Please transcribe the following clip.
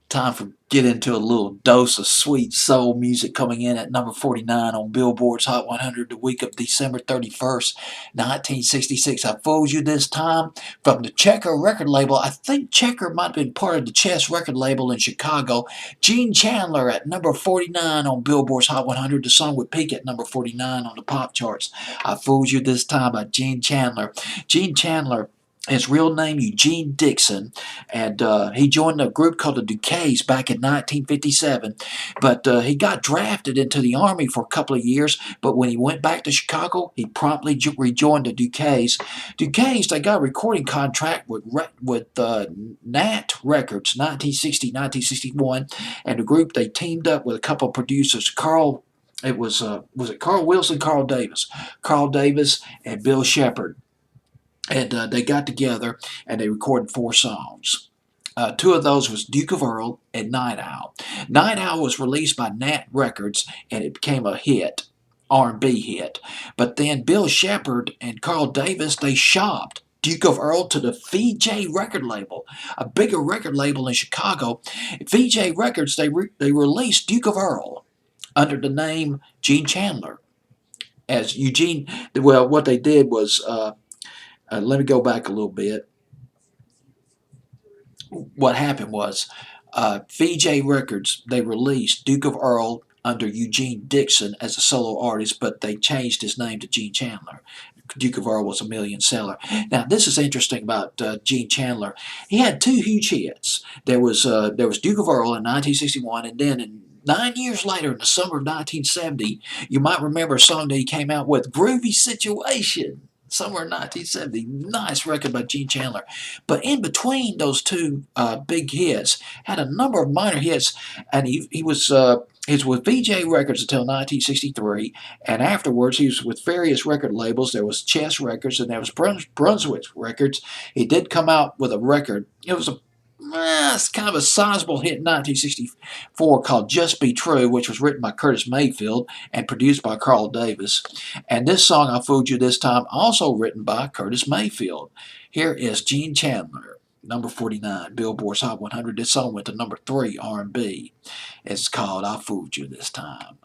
Time for get into a little dose of sweet soul music coming in at number 49 on Billboard's Hot 100 the week of December 31st, 1966. I fooled you this time from the Checker record label. I think Checker might have been part of the Chess record label in Chicago. Gene Chandler at number 49 on Billboard's Hot 100. The song would peak at number 49 on the pop charts. I fooled you this time by Gene Chandler. Gene Chandler, his real name Eugene Dixon, and he joined a group called the Ducays back in 1957. But he got drafted into the Army for a couple of years. But when he went back to Chicago, he promptly rejoined the Ducays. Ducays, they got a recording contract with Nat Records, 1960, 1961, and the group they teamed up with a couple of producers, Carl. It was it Carl Wilson, Carl Davis, and Bill Shepard. And they got together and they recorded 4 songs. Two of those was Duke of Earl and Night Owl. Night Owl was released by Nat Records and it became a hit, R&B hit. But then Bill Shepard and Carl Davis, they shopped Duke of Earl to the VJ record label, a bigger record label in Chicago. VJ Records, they released Duke of Earl under the name Gene Chandler. As Eugene, well, what they did was let me go back a little bit. What happened was VJ Records, they released Duke of Earl under Eugene Dixon as a solo artist, but they changed his name to Gene Chandler. Duke of Earl was a million seller. Now, this is interesting about Gene Chandler. He had 2 huge hits. There was Duke of Earl in 1961, and then in 9 years later, in the summer of 1970, you might remember a song that he came out with, Groovy Situation. Somewhere in 1970, nice record by Gene Chandler. But in between those two big hits, had a number of minor hits, and he was with VJ Records until 1963, and afterwards he was with various record labels. There was Chess Records and there was Brunswick Records. He did come out with a record. It was it's kind of a sizable hit in 1964 called Just Be True, which was written by Curtis Mayfield and produced by Carl Davis. And this song, I Fooled You This Time, also written by Curtis Mayfield. Here is Gene Chandler, number 49, Billboard's Hot 100. This song went to number 3 R&B. It's called I Fooled You This Time.